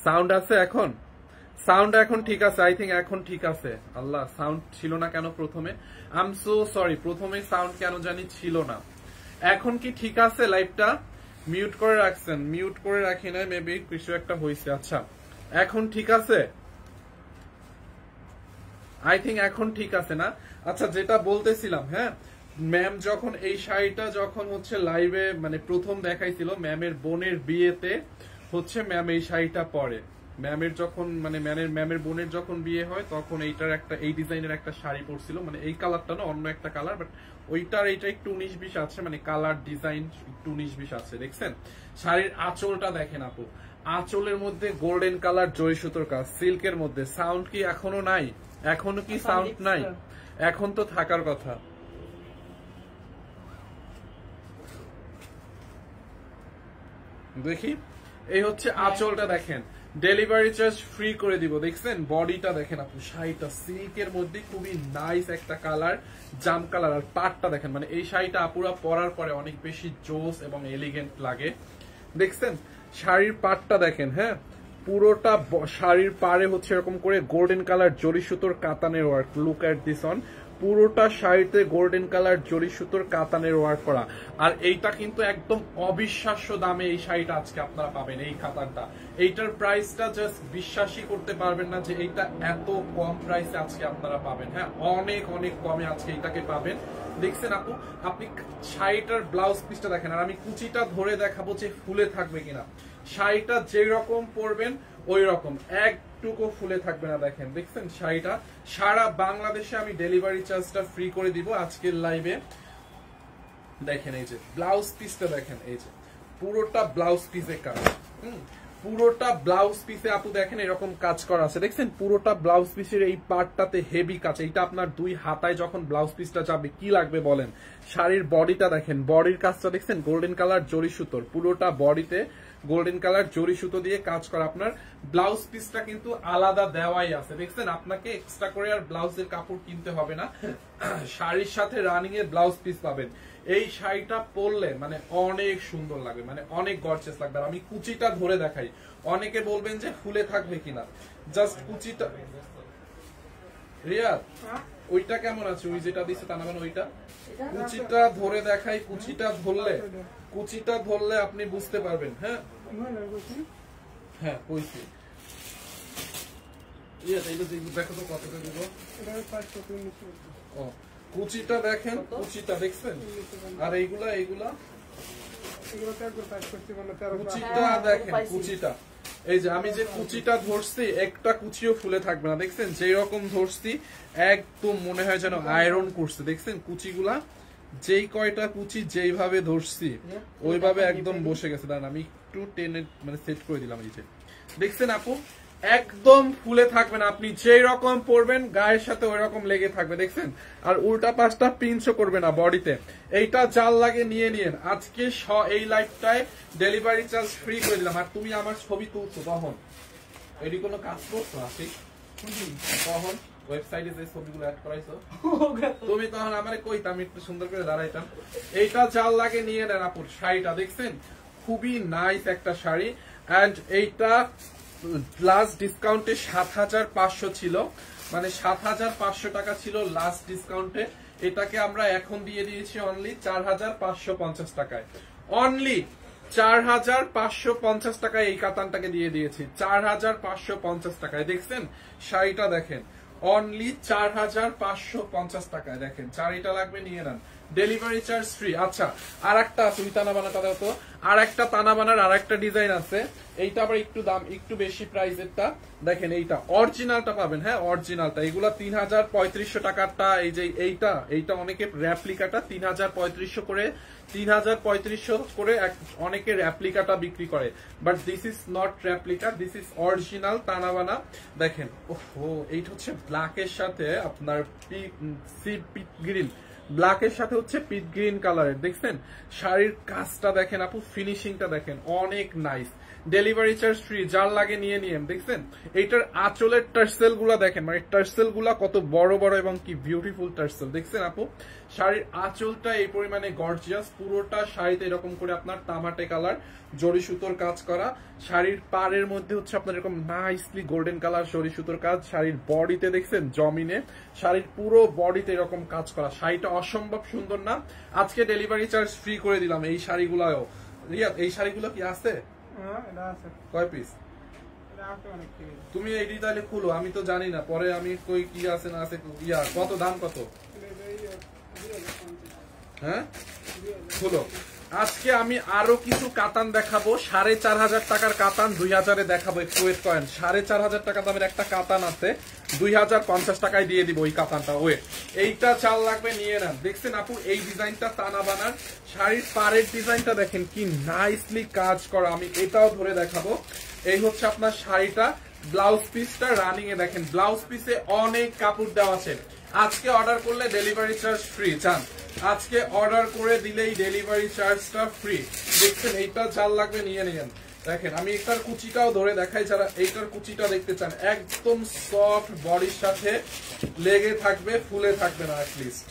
Sound আছে এখন? Sound এখন ঠিক আছে, আই থিঙ্ক এখন ঠিক আছে। আল্লাহ, সাউন্ড ছিল না কেন প্রথমে? আই এম সো সরি, প্রথমে সাউন্ড কেন জানি ছিল না। এখন কি ঠিক আছে? লাইভটা মিউট করে রাখছেন? মিউট করে রাখি না, মেবি কিছু একটা হয়েছে। আচ্ছা, এখন ঠিক আছে? আই থিঙ্ক এখন ঠিক আছে না? আচ্ছা, যেটা বলতেছিলাম, হ্যাঁ, ম্যাম যখন এই শাড়িটা যখন হচ্ছে লাইভে মানে প্রথম দেখাইছিল, ম্যামের বোনের বিয়েতে হচ্ছে ম্যাম এই শাড়িটা পরে। ম্যামের যখন মানে ম্যামের বোনের যখন বিয়ে হয় তখন এইটার একটা এই ডিজাইনের একটা শাড়ি পরছিল, মানে এই কালারটা না, অন্য একটা কালার, বাট ওইটার এইটা একটু 19-20 আছে, মানে কালার ডিজাইন একটু 19-20 আছে। দেখছেন শাড়ির আঁচলটা দেখেন আপু, আঁচলের মধ্যে গোল্ডেন কালার জরি সুতোর কাজ, সিল্কের মধ্যে। সাউন্ড কি এখনো নাই? এখনো কি সাউন্ড নাই? এখন তো থাকার কথা। দেখি, এই হচ্ছে আঁচলটা দেখেন, ডেলিভারি চার্জ ফ্রি করে দিব। দেখছেন বডিটা দেখেন আপু, শাড়িটা সিল্কের মধ্যে খুবই নাইস একটা কালার, জাম কালার। আর পাটটা দেখেন, মানে এই শাড়িটা আপুরা পরার পরে অনেক বেশি জোস এবং এলিগেন্ট লাগে। দেখছেন শাড়ির পাটটা দেখেন, হ্যাঁ, পুরোটা শাড়ির পাড়ে হচ্ছে এরকম করে গোল্ডেন কালার জরি সুতোর কাতানের work. Look at this one, পুরোটা শাড়িতে গোল্ডেন কালার জরি সুতোর কাতানের ওয়ার্ক করা। আর এইটা কিন্তু একদম অবিশ্বাস্য দামে এই শাড়িটা আজকে আপনারা পাবেন, এই কাতানটা। এইটার প্রাইসটা জাস্ট বিশ্বাসই করতে পারবেন না যে এইটা এত কম প্রাইসে আজকে আপনারা পাবেন। হ্যাঁ, অনেক অনেক কমে আজকে এইটাকে পাবেন। দেখছেন আপু, আপনি শাড়িটার ব্লাউজ পিসটা দেখেন, আর আমি কুচিটা ধরে দেখাবো যে ফুলে থাকবে কিনা। শাড়িটা যেই রকম পরবেন ওই রকম, একটুকু ফুলে থাকবে না। দেখেন, দেখছেন শাড়িটা সারা বাংলাদেশে আমি ডেলিভারি চার্জটা ফ্রি করে দিব আজকের লাইভে। দেখেন এই যে ব্লাউজ পিসটা দেখেন, এই যে পুরোটা ব্লাউজ পিসে কাজ, পুরোটা ব্লাউজ পিসে আপু দেখেন এরকম কাজ করা আছে। দেখছেন পুরোটা ব্লাউজ পিসের এই পার্টটাতে হেভি কাজ। এইটা আপনার দুই হাতায় যখন ব্লাউজ পিসটা যাবে কি লাগবে বলেন। শাড়ির বডিটা দেখেন, বডির কাজটা দেখছেন গোল্ডেন কালার জরি সুতোর, পুরোটা বডিতে গোল্ডেন কালার জরি সুতো দিয়ে কাজ করা। আপনার ব্লাউজ পিসটা কিন্তু আলাদা দেওয়াই আছে। দেখছেন আপনাকে এক্সট্রা করে আর ব্লাউজের কাপড় কিনতে হবে না, শাড়ির সাথে রানিং এর ব্লাউজ পিস পাবেন। এই শাড়িটা পরলে মানে অনেক সুন্দর লাগবে, মানে অনেক গর্জিয়াস লাগবে। আর আমি কুচিটা ধরে দেখাই, অনেকে বলবেন যে ফুলে থাকবে কিনা, জাস্ট কুচিটা। রিয়া ওইটা কেমন আছে? ওই যেটা দিচ্ছে তা না, মানে ওইটা কুচিটা ধরে দেখাই। কুচিটা ধরলে আপনি বুঝতে পারবেন। হ্যাঁ হ্যাঁ, কইছি। দেখো তো কতটা দিব। ও, কুচিটা দেখেন, কুচিটা দেখছেন। আর এইগুলা কুচিটা দেখেন, কুচিটা এই যে আমি যে কুচিটা ধরছি একটা কুচিও ফুলে থাকবে না। দেখছেন যেই রকম ধরছি একদম মনে হয় যেন আয়রন করছে। দেখছেন কুচিগুলা, যেই কয়টা কুচি যেইভাবে ধরছি ওইভাবে একদম বসে গেছে। দাঁড়ান আমি একটু টেনে মানে সেট করে দিলাম। এই যে দেখছেন আপু, একদম ফুলে থাকবে না, আপনি যেই রকম পরবেন গায়ের সাথে ওই রকম লেগে থাকবে। দেখছেন, আর উল্টা পাশটা পিঞ্চও করবে না বডিতে। এইটা জাল লাগে নিয়ে নিয়েন আজকে এই লাইফটায় ডেলিভারি চার্জ ফ্রি করে দিলাম। আর তুমি আমার ছবি তুলছো তখন এটি কোনো কাজ করছো আসি তখন ওয়েবসাইটে যে ছবিগুলো অ্যাড করাইছো তুমি তখন আমারে কইতাম, আমি একটু সুন্দর করে দাঁড়াইতাম। এইটা জাল লাগে নিয়ে নেন আপুর। শাড়িটা দেখছেন খুবই নাইস একটা শাড়ি। এন্ড এইটা লাস্ট ডিসকাউন্টে ৭৫০০ ছিল, মানে ৭৫০০ টাকা ছিল লাস্ট ডিসকাউন্টে। এটাকে আমরা এখন দিয়ে দিয়েছি অনলি ৪৫৫০ টাকায়। অনলি ৪৫৫০ টাকায় এই কাতানটাকে দিয়ে দিয়েছি, ৪৫৫০ টাকায়। দেখছেন শাড়িটা দেখেন, অনলি ৪৫৫০ টাকায়। দেখেন শাড়িটা লাগবে নিয়ে নেন, ডেলিভারি চার্জ ফ্রি। আচ্ছা, আর একটা আছে ওই তানা বানাটা দাও তো। আর একটা তানা বানার আর একটা ডিজাইন আছে, এইটা আবার একটু দাম একটু বেশি প্রাইসেরটা। দেখেন এইটা অরিজিনালটা পাবেন, হ্যাঁ অরিজিনালটা। এগুলা ৩৩৫০ টাকারটা। এই যে এইটা অনেকে রেপ্লিকাটা ৩৩৫০ করে ৩৩৫০ করে অনেকে রেপ্লিকাটা বিক্রি করে, but this is not replica, this is original তানা বানা। দেখেন ওহো, এইটা হচ্ছে ব্ল্যাকের সাথে আপনার সি গ্রিন ব্ল্যাকের সাথে হচ্ছে পিট গ্রিন কালারের, দেখছেন শাড়ির কাজটা দেখেন আপু, ফিনিশিংটা দেখেন অনেক নাইস। ডেলিভারি চার্জ ফ্রি, যার লাগে নিয়ে নিয়েন। দেখছেন এইটার আঁচলের টার্সেল গুলা দেখেন, মানে টার্সেল গুলা কত বড় বড় এবং কি বিউটিফুল টার্সেল, দেখছেন আপু শাড়ির আঁচলটা এই পরিমাণে গর্জিয়াস, পুরোটা শাড়িতে এরকম করে আপনার তামাটে কালার জরি সুতোর কাজ করা, শাড়ির পাড়ের মধ্যে হচ্ছে আপনার এরকম নাইসলি গোল্ডেন কালার জরি সুতোর কাজ, শাড়ির বডিতে দেখছেন জমিনে, শাড়ির পুরো বডিতে এরকম কাজ করা, শাড়িটা অসম্ভব সুন্দর না? আজকে ডেলিভারি চার্জ ফ্রি করে দিলাম এই শাড়িগুলাও। রিয়া এই শাড়িগুলো কি আছে? কয় পিস? তুমি এইটি তাহলে খুলো, আমি তো জানি না, পরে আমি কই কি আছে না আছে। ইয়া কত দাম কত? হ্যাঁ খুলো। আজকে আমি আরো কিছু কাতান দেখাবো, 4500 টাকার কাতান 2000-এ দেখাবো, একটু ওয়েট করেন। 4500 টাকা দামের একটা কাতান আছে, 2050 টাকায় দিয়ে দিব ওই কাতানটা। ওয়েট, এইটা চাল লাগবে নিয়ে নেন। দেখছেন আপু এই ডিজাইনটা তানা বানার, শাড়ির পাড়ের ডিজাইনটা দেখেন কি নাইসলি কাজ করা, আমি এটাও ধরে দেখাবো। এই হচ্ছে আপনার শাড়িটা, ব্লাউজ পিসটা রানিং এ দেখেন, ব্লাউজ পিসে অনেক কাপড় দেওয়া আছে। আজকে অর্ডার করলে ডেলিভারি চার্জ ফ্রি, চান আজকে অর্ডার করে দিলেই ডেলিভারি চার্জটা ফ্রি। দেখছেন এইটা চাল লাগবে নিয়ে নিন। দেখেন আমি এইটার কুচিটাও ধরে দেখাই, যারা এইটার কুচিটা দেখতে চান, একদম সফট বডির সাথে লেগে থাকবে, ফুলে থাকবে না অ্যাটলিস্ট।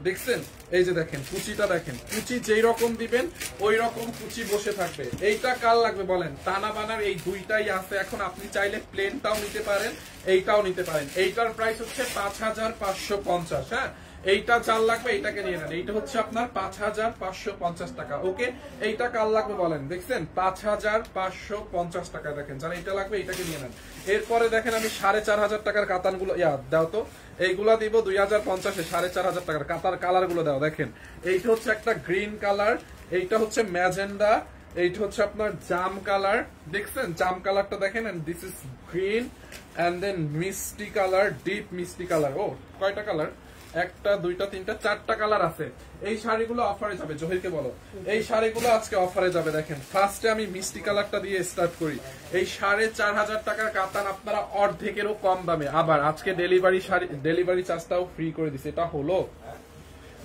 দেখছেন এই যে দেখেন কুচিটা দেখেন, কুচি যেই রকম দিবেন ওই রকম কুচি বসে থাকবে। এইটা কাল লাগবে বলেন? টানা বানার এই দুইটাই আছে এখন, আপনি চাইলে প্লেনটাও নিতে পারেন, এইটাও নিতে পারেন। এইটার প্রাইস হচ্ছে 5550। হ্যাঁ এইটা চাল লাগবে, এইটাকে নিয়ে নেন। এইটা হচ্ছে আপনার 5550 টাকা। ওকে এইটা কাল লাগবে বলেন? দেখছেন 5550 টাকা। দেখেন যারা এইটা লাগবে এইটাকে নিয়ে নেন। এরপরে দেখেন আমি 4500 টাকার কাতানগুলো দাও তো, এইগুলা দিব 2050-এ। 4500 টাকার কাতার কালার গুলো দাও। দেখেন এইটা হচ্ছে একটা গ্রিন কালার, এইটা হচ্ছে ম্যাজেন্ডা, এইটা হচ্ছে আপনার জাম কালার। দেখছেন জাম কালারটা দেখেন, and this is green, and then মিষ্টি কালার, ডিপ মিষ্টি কালার। ও কয়টা কালার? একটা দুইটা তিনটা চারটা কালার আছে। এই শাড়িগুলো অফারে যাবে, জহিরকে বলো এই শাড়িগুলো আজকে অফারে যাবে। দেখেন ফার্স্টে আমি মিষ্টি কালারটা দিয়ে স্টার্ট করি। এই 4500 টাকার কাতান আপনারা অর্ধেকেরও কম দামে, আবার আজকে ডেলিভারি চার্জটাও ফ্রি করে দিছে। এটা হলো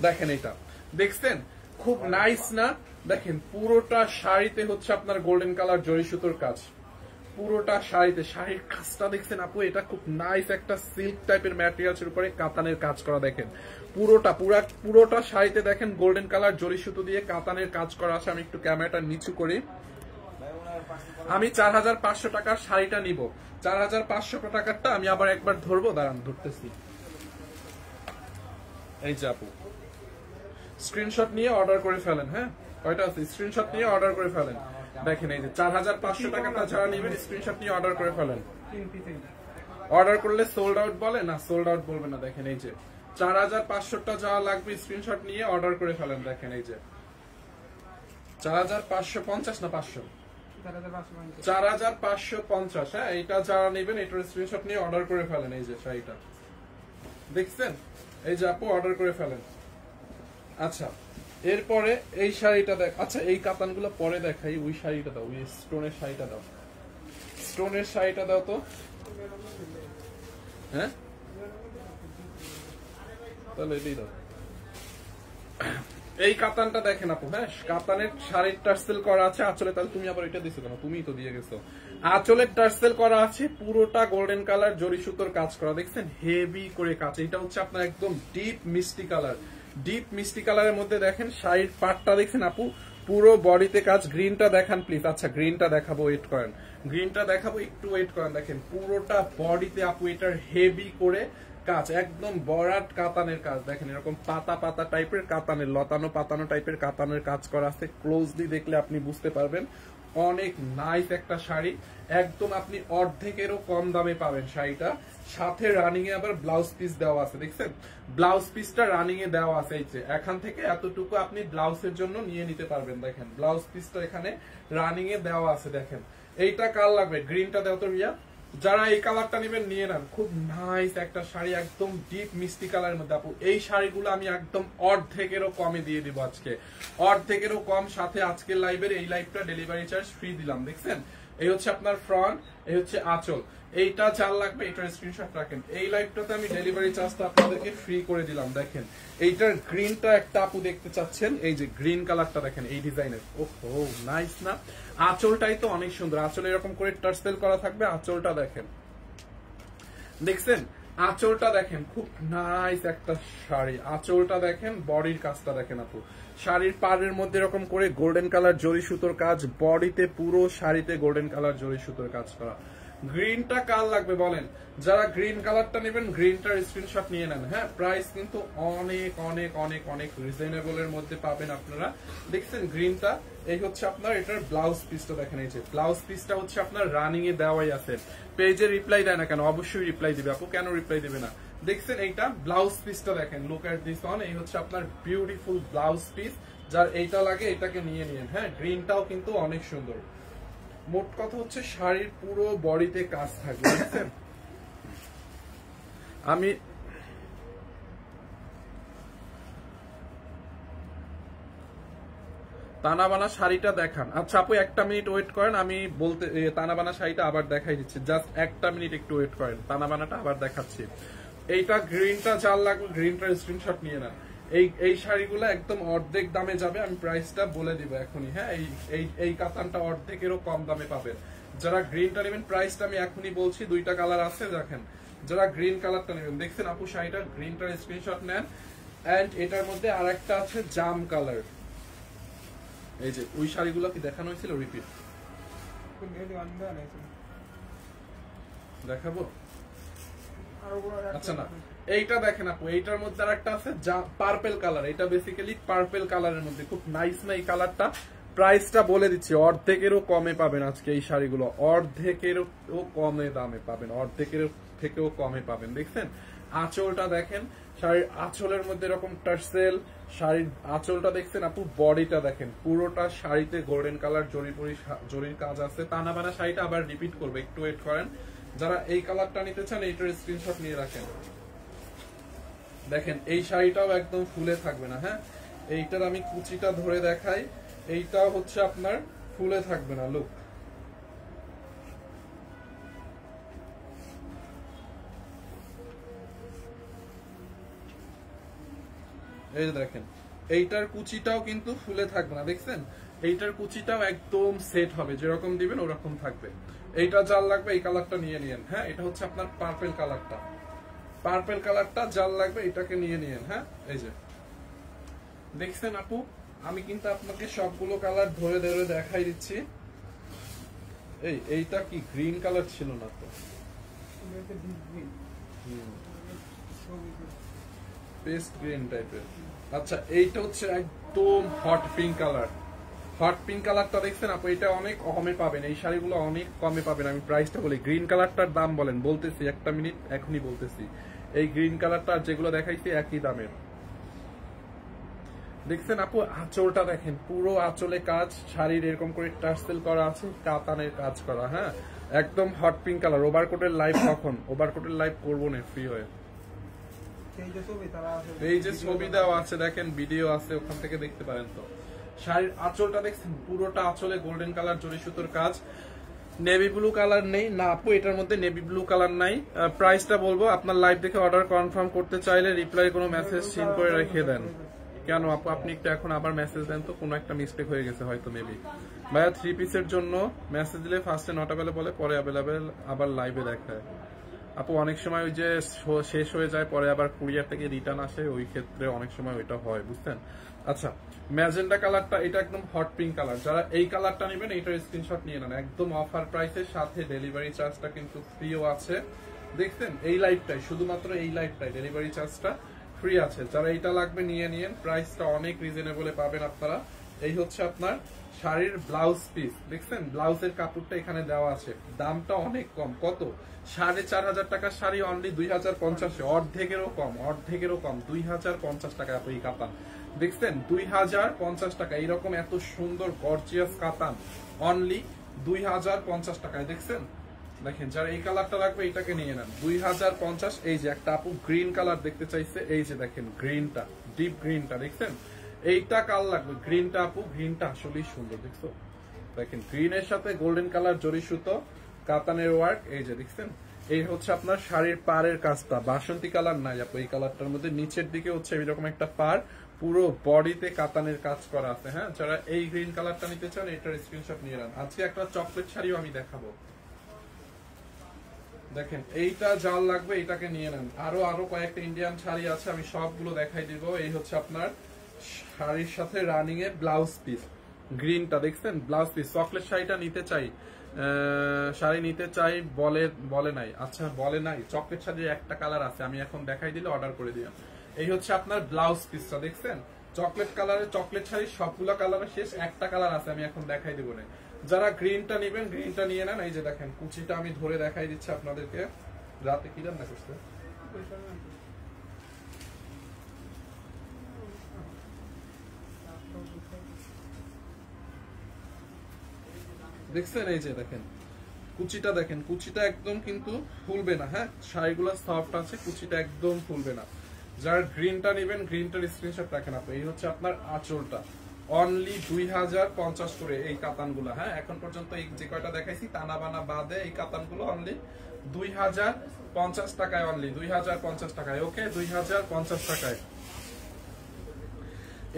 দেখেন, এটা দেখছেন খুব নাইস না? দেখেন পুরোটা শাড়িতে হচ্ছে আপনার গোল্ডেন কালার জরি সুতোর কাজ, পুরোটা শাড়িতে। শাড়ির কাজটা দেখছেন আপু, এটা খুব নাইস একটা সিল্ক টাইপের ম্যাটেরিয়ালস উপরে কাতানের কাজ করা। দেখেন পুরোটা শাড়িতে দেখেন গোল্ডেন কালার জরি সুতো দিয়ে কাতানের কাজ করা আছে। আমি একটু ক্যামেরাটা নিচু করি। আমি 4500 টাকার শাড়িটা নিব, 4500 টাকারটা আমি আবার একবার ধরবো, দাঁড়ান ধরতেছি। এই যে আপু স্ক্রিনশট নিয়ে অর্ডার করে ফেলেন। হ্যাঁ কয়টা আছে? স্ক্রিনশট নিয়ে অর্ডার করে ফেলেন। দেখেন এই যে 4500 টাকাটা যারা নেবেন স্ক্রিনশট নিয়ে অর্ডার করে ফেলেন। অর্ডার করলে সোল্ড আউট বলে না, সোল্ড আউট বলবে না। দেখেন এই যে 4500টা যারা লাগবে স্ক্রিনশট নিয়ে অর্ডার করে ফেলেন। দেখেন এই যে 4550 না 500, 4550। হ্যাঁ এইটা যারা নেবেন এটার স্ক্রিনশট নিয়ে অর্ডার করে ফেলেন। এই যে শাড়িটা দেখছেন, এই যে আপু অর্ডার করে ফেলেন। আচ্ছা এরপরে এই শাড়িটা দেখ, আচ্ছা এই কাতানগুলো পরে দেখাই। ওই শাড়িটা দাও, ওই স্টোনের শাড়িটা দাও, স্টোনের শাড়িটা দাও তো। হ্যাঁ তাহলে এটাই দাও। এই কাতানটা দেখেন আপু। হ্যাঁ কাতানের শাড়ির টার্সেল করা আছে আঁচলে। তাহলে তুমি আবার এটা দিছো কেন? তুমিই তো দিয়ে গেছো। আঁচলের টার্সেল করা আছে, পুরোটা গোল্ডেন কালার জরি সুতোর কাজ করা। দেখছেন হেভি করে কাজ। এটা হচ্ছে আপনার একদম ডিপ মিষ্টি কালার, ডিপ মিষ্টি কালারের মধ্যে দেখেন শাড়ির পাটটা দেখছেন আপু, পুরো বডিতে কাজ। গ্রিনটা দেখান প্লিজ। আচ্ছা গ্রিনটা দেখাবো, ওয়েট করেন, গ্রিনটা দেখাবো, একটু ওয়েট করেন। দেখেন পুরোটা বডিতে আপু এটার হেভি করে কাজ, একদম বরাট কাতানের কাজ। দেখেন এরকম পাতা পাতা টাইপের কাতানের, লতানো পাতানো টাইপের কাতানের কাজ করা আছে। ক্লোজলি দেখলে আপনি বুঝতে পারবেন অনেক নাইস একটা শাড়ি, একদম আপনি অর্ধেকেরও কম দামে পাবেন শাড়িটা। সাথে রানিং এ আবার ব্লাউজ পিস দেওয়া আছে। দেখছেন ব্লাউজ পিসটা রানিং এ দেওয়া আছে। এই যে এখান থেকে এতটুকু আপনি ব্লাউজের জন্য নিয়ে নিতে পারবেন। দেখেন ব্লাউজ পিসটা এখানে রানিং এ দেওয়া আছে। দেখেন এইটা কাল লাগবে, গ্রিনটা দেও তো রিয়া। যারা এই কালারটা নেবেন নিয়ে নেন, খুব নাইস একটা শাড়ি, একদম ডিপ মিষ্টি কালারের মধ্যে আপু। এই শাড়িগুলো আমি একদম অর্ধেকেরও কমে দিয়ে দিব আজকে, অর্ধেকেরও কম। সাথে আজকের লাইভের এই লাইভটা ডেলিভারি চার্জ ফ্রি দিলাম। দেখছেন এই হচ্ছে আপনার ফ্রন্ট, এই হচ্ছে আঁচল। এইটা যার লাগবে এটার স্ক্রিনশট রাখেন। এই লাইভটাতে আমি ডেলিভারি চার্জটা আপনাদেরকে ফ্রি করে দিলাম। দেখেন এইটার গ্রিনটা একটা আপু দেখতে চাচ্ছেন, এই যে গ্রিন কালারটা দেখেন এই ডিজাইনের, ওহো নাইস না? আঁচলটাই তো অনেক সুন্দর, আঁচল এরকম করে টার্সেল করা থাকবে। আঁচলটা দেখেন, দেখছেন আঁচলটা দেখেন, খুব নাইস একটা শাড়ি। আঁচলটা দেখেন, বডির কাজটা দেখেন আপু, শাড়ির পাড়ের মধ্যে এরকম করে গোল্ডেন কালার জরি সুতোর কাজ, বডিতে পুরো শাড়িতে গোল্ডেন কালার জরি সুতোর কাজ করা। গ্রিনটা কার লাগবে বলেন? যারা গ্রিন কালারটা নেবেন গ্রিনটার স্ক্রিনশট নিয়ে নেন। হ্যাঁ, প্রাইস কিন্তু অনেক অনেক অনেক অনেক রিজনেবল এর মধ্যে পাবেন আপনারা। দেখছেন গ্রিনটা, এই হচ্ছে আপনার এটার ব্লাউজ পিসটা দেখেন। এই যে ব্লাউজ পিসটা হচ্ছে আপনার রানিং এ দেওয়াই আছে। পেজে রিপ্লাই দেয় না কেন? অবশ্যই রিপ্লাই দিবে আপু, কেন রিপ্লাই দিবে না? দেখছেন এইটা ব্লাউজ পিসটা দেখেন, লুক এট দিস অন। এই হচ্ছে আপনার বিউটিফুল ব্লাউজ পিস, যার এইটা লাগে এটাকে নিয়ে নিন। হ্যাঁ, গ্রিনটাও কিন্তু অনেক সুন্দর। মোট কথা হচ্ছে শাড়ির পুরো বডিতে কাজ থাকবে, দেখছেন? আমি তানাবানা শাড়িটা দেখান। আচ্ছা আপু একটা মিনিট ওয়েট করেন, আমি বলতে তানাবানা শাড়িটা আবার দেখাই দিচ্ছি, জাস্ট একটা মিনিট একটু ওয়েট করেন, তানাবানাটা আবার দেখাচ্ছি। এইটা গ্রিনটা যার লাগবে গ্রিনটার স্ক্রিনশট নিয়ে নেন। এই শাড়িগুলো একদম অর্ধেক দামে যাবে, আমি প্রাইসটা বলে দিব এখনই। হ্যাঁ, এই কাতানটা অর্ধেকেরও কম দামে পাবেন। যারা গ্রিনটা নেবেন প্রাইসটা আমি এখনই বলছি, দুইটা কালার আছে দেখেন। যারা গ্রিন কালারটা নেবেন, দেখছেন আপু শাড়িটার গ্রিনটার স্ক্রিনশট নেন। এন্ড এটার মধ্যে আরেকটা আছে জাম কালার, এই যে ওই শাড়িগুলো কি দেখানো হয়েছিল রিপিট দেখাবো? আচ্ছা না, এইটা দেখেন আপু, এইটার মধ্যে আরেকটা আছে পার্পল কালার। এটা বেসিক্যালি পার্পল কালারের মধ্যে খুব নাইস না এই কালারটা? প্রাইসটা বলে দিচ্ছি, অর্ধেকেরও কমে পাবেন আজকে এই শাড়িগুলো, অর্ধেকেরও কমে দামে পাবেন, অর্ধেকের থেকেও কমে পাবেন। দেখছেন আঁচলটা দেখেন, শাড়ির আঁচলের মধ্যে এরকম টার্সেল, শাড়ির আঁচলটা দেখছেন আপু, বডিটা দেখেন পুরোটা শাড়িতে গোল্ডেন কালার জরির কাজ আছে। তানাবানা শাড়িটা আবার রিপিট করবে, একটু ওয়েট করেন। যারা এই কালারটা নিতে চান এইটার স্ক্রিনশট নিয়ে রাখেন। দেখেন এই শাড়িটাও একদম ফুলে থাকবে না। হ্যাঁ, এইটার আমি কুচিটা ধরে দেখাই, এইটাও হচ্ছে আপনার ফুলে থাকবে না। লুক, এই দেখেন এইটার কুচিটাও কিন্তু ফুলে থাকবে না। দেখছেন এইটার কুচিটাও একদম সেট হবে, যেরকম দিবেন ওরকম থাকবে। এইটা যার লাগবে এই কালারটা নিয়ে নিয়েন। হ্যাঁ, এটা হচ্ছে আপনার পার্পল কালারটা, পার্পল কালারটা যার লাগবে এটাকে নিয়ে নিয়েন। হ্যাঁ, এই যে দেখছেন আপু, আমি কিন্তু আপনাকে সবগুলো কালার ধরে ধরে দেখাই দিচ্ছি। এইটা কি গ্রিন কালার ছিল না তো? পেস্ট গ্রিন টাইপের। আচ্ছা এইটা হচ্ছে একদম hot pink colour. Hot pink কালারটা দেখছেন আপু, এটা অনেক কমে পাবেন, এই শাড়িগুলো অনেক কমে পাবেন। আমি প্রাইসটা বলি, গ্রিন কালারটার দাম বলেন, বলতেছি একটা মিনিট, এখনই বলতেছি। এই গ্রিন কালারটা যেগুলো দেখাইছি একই দামের। দেখছেন আপু আঁচলটা দেখেন, পুরো আঁচলে কাজ, শাড়ির এরকম করে টার্সেল করা আছে, কাতানের কাজ করা। হ্যাঁ, একদম হট পিঙ্ক কালার। ওভারকোটের লাইভ কখন? ওভারকোটের লাইভ করবো না ফ্রি হয়ে। এই যে ছবি দেওয়া আছে দেখেন, ভিডিও আছে, ওখান থেকে দেখতে পারেন। তো শাড়ির আঁচলটা দেখছেন, পুরোটা আঁচলে গোল্ডেন কালার জরি সুতোর কাজ। নেভি ব্লু কালার নেই না আপু, এটার মধ্যে নেভি ব্লু কালার নাই। প্রাইসটা বলবো, আপনার লাইভ দেখে অর্ডার কনফার্ম করতে চাইলে রিপ্লাই কোনো মেসেজ সিন করে রেখে দেন। কেন আপু, আপনি একটু এখন আবার মেসেজ দেন তো, কোনো একটা মিস্টেক হয়ে গেছে হয়তো মেবি। ভাইয়া 3 পিসের জন্য মেসেজ দিলে ফার্স্টে নট অ্যাভেলেবল বলে, পরে অ্যাভেলেবেল আবার লাইভে দেখায়। আপু অনেক সময় ওই যে শেষ হয়ে যায়, পরে আবার কুরিয়ার থেকে রিটার্ন আসে, ওই ক্ষেত্রে অনেক সময় ওইটা হয়, বুঝছেন? আচ্ছা, ম্যাজেন্টা কালারটা, এটা একদম হট পিঙ্ক কালার। যারা এই কালারটা নেবেন এইটার স্ক্রিনশট নিয়ে নেন, একদম অফার প্রাইসের সাথে ডেলিভারি চার্জটা কিন্তু ফ্রিও আছে। দেখছেন এই লাইভটাই, শুধুমাত্র এই লাইভটাই ডেলিভারি চার্জটা ফ্রি আছে। যারা এইটা লাগবে নিয়ে নিন, প্রাইসটা অনেক রিজনেবলে পাবেন আপনারা। এই হচ্ছে আপনার শাড়ির ব্লাউজ পিস। দেখছেন ব্লাউজের কাপড়টা এখানে দেওয়া আছে, দামটা অনেক কম। কত? 4,500 টাকার শাড়ি অনলি 2050, অর্ধেকেরও কম, অর্ধেকেরও কম, 2050 টাকা এই কাতান। দেখছেন 2050 টাকা, এইরকম এত সুন্দর গর্জিয়াস কাতান অনলি 2050 টাকায়। দেখছেন, দেখেন যারা এই কালারটা লাগবে এটাকে নিয়ে নেন, 2050। এই যে একটা আপু গ্রিন কালার দেখতে চাইছে, এই যে দেখেন গ্রিনটা, ডিপ গ্রিনটা, দেখছেন এইটা কাল লাগবে গ্রিনটা আপু, গ্রিনটা আসলেই সুন্দর। দেখছো দেখেন গ্রিনের সাথে গোল্ডেন কালার জরি সুতো কাতানের ওয়ার্ক, এই যে দেখছেন এই হচ্ছে আপনার শাড়ির পাড়ের কাজটা, বাসন্তী কালার নাই আপু এই কালারটার মধ্যে, নিচের দিকে হচ্ছে এরকম একটা পাড়, পুরো বডিতে কাতানের কাজ করা আছে। হ্যাঁ, যারা এই গ্রিন কালারটা নিতে চান এটার স্ক্রিনশট নিয়ে নেন। আজকে একটা চকলেট শাড়িও আমি দেখাবো, দেখেন এইটা জাল লাগবে এটাকে নিয়ে নেন। আরো কয়েকটা ইন্ডিয়ান শাড়ি আছে, আমি সবগুলো দেখাই দিব। এই হচ্ছে আপনার শাড়ির সাথে রানিং এর ব্লাউজ পিস, গ্রিনটা দেখছেন ব্লাউজ পিস। চকলেট শাড়িটা নিতে চাই, শাড়ি নিতে চাই বলে নাই, আচ্ছা বলে নাই। চকলেট শাড়ির একটা কালার আছে, আমি এখন দেখাই দিলে অর্ডার করে দিলাম। এই হচ্ছে আপনার ব্লাউজ পিসটা দেখছেন, চকলেট কালারের চকলেট শাড়ির সবগুলো কালারের শেষ একটা কালার আছে, আমি এখন দেখাই দিব না। যারা গ্রিনটা নেবেন গ্রিনটা নিয়ে নেন। এই যে দেখেন কুচিটা আমি ধরে দেখাই দিচ্ছি আপনাদেরকে। রাতে কি রান্না করছে দেখছেন, এই যে দেখেন কুচিটা, দেখেন কুচিটা একদম কিন্তু ফুলবে না। হ্যাঁ, শাড়িগুলো সফট আছে, কুচিটা একদম ফুলবে না। যারা গ্রিনটা নেবেন গ্রিনটার স্ক্রিনশট রাখেন আপনি। এই হচ্ছে আপনার আঁচলটা, অনলি 2050 করে এই কাতানগুলো। হ্যাঁ, এখন পর্যন্ত এই যে কয়টা দেখাইছি টানা বানা বাদে এই কাতানগুলো অনলি 2050 টাকায়, অনলি 2050 টাকায়। ওকে, 2050 টাকায়।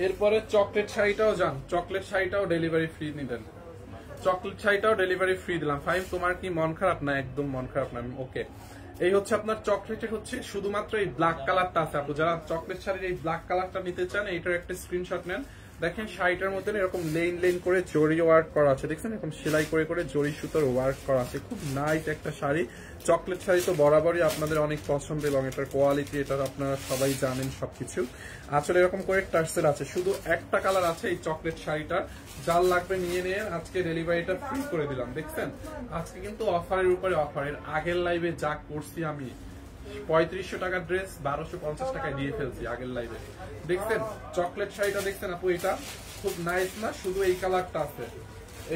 এরপরে চকলেট শাড়িটাও যান, চকলেট শাড়িটাও ডেলিভারি ফ্রি নিলেন, চকলেট শাড়িটাও ডেলিভারি ফ্রি দিলাম। ফাইন, তোমার কি মন খারাপ? না, একদম মন খারাপ না। ওকে, এই হচ্ছে আপনার চকলেটের হচ্ছে শুধুমাত্র এই ব্ল্যাক কালারটা আছে আপু। যারা চকলেট শাড়ির এই ব্ল্যাক কালারটা নিতে চান এইটার একটা স্ক্রিনশট নেন। দেখেন শাড়িটার মধ্যে এরকম লেন লেন করে জরি ওয়ার্ক করা আছে, দেখছেন এরকম সেলাই করে করে জরি সুতোর ওয়ার্ক করা আছে, খুব নাইস একটা শাড়ি। চকলেট শাড়ি তো বরাবরই আপনাদের অনেক পছন্দ এবং এটার কোয়ালিটি এটা আপনারা সবাই জানেন সবকিছু। আসলে এরকম করে টার্সেল আছে, শুধু একটা কালার আছে এই চকলেট শাড়িটার। যার লাগবে নিয়ে নিয়ে, আজকে ডেলিভারিটা ফ্রি করে দিলাম। দেখছেন আজকে কিন্তু অফারের উপরে অফার। এর আগের লাইভে যা করছি আমি 3500 টাকার ড্রেস 1250 টাকায় দিয়ে ফেলছি আগের লাইভে। দেখছেন চকলেট শাড়িটা দেখছেন আপু, এটা খুব নাইস না? শুধু এই কালারটা আছে,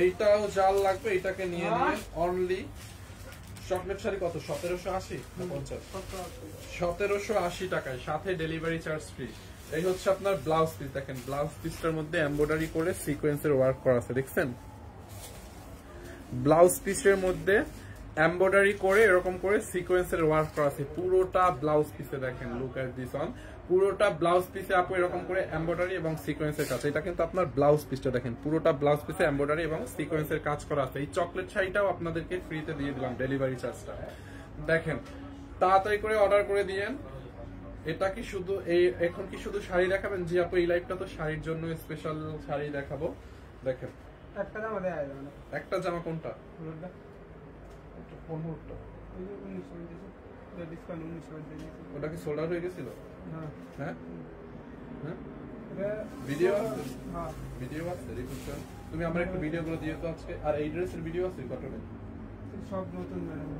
এইটাও জাল লাগবে এটাকে নিয়ে নিয়ে। অনলি চকলেট শাড়ি কত? 1780 না 50? 1780 টাকায়, সাথে ডেলিভারি চার্জ ফ্রি। এই হচ্ছে আপনার ব্লাউজ পিস, দেখেন ব্লাউজ পিসটার মধ্যে এমব্রয়ডারি করে সিকোয়েন্সের ওয়ার্ক করা আছে, দেখছেন ব্লাউজ পিসের মধ্যে এমব্রয়ডারি করে এরকম করে সিকোয়েন্সের ওয়ার্ক করা আছে পুরোটা ব্লাউজ পিসে। দেখেন লুক এট দিস অন, পুরোটা ব্লাউজ পিসে আপু এরকম করে এমব্রয়ডারি এবং সিকোয়েন্সের কাজ। এটা কিন্তু আপনার ব্লাউজ পিসটা দেখেন, পুরোটা ব্লাউজ পিসে এমব্রয়ডারি এবং সিকোয়েন্সের কাজ করা আছে। এই চকলেট শাড়িটাও আপনাদেরকে ফ্রিতে দিয়ে দিলাম ডেলিভারি চার্জটা। দেখেন তাড়াতাড়ি করে অর্ডার করে দিয়েন। এটা কি শুধু এই এখন কি শুধু শাড়ি দেখাবেন? জি আপু, এই লাইভটা তো শাড়ির জন্য স্পেশাল শাড়ি দেখাবো। দেখেন একটা জামা দেয়া যাবে না। একটা জামা কোনটা? ওটা কি সোল্ড আউট হয়ে গেছিল? হ্যাঁ ভিডিও আছে, ভিডিও আছে রিপোর্টার। তুমি আমার একটু ভিডিও গুলো দিও তো আজকে। আর এই ড্রেসের ভিডিও আছে কটনে? সব নতুন ম্যাডাম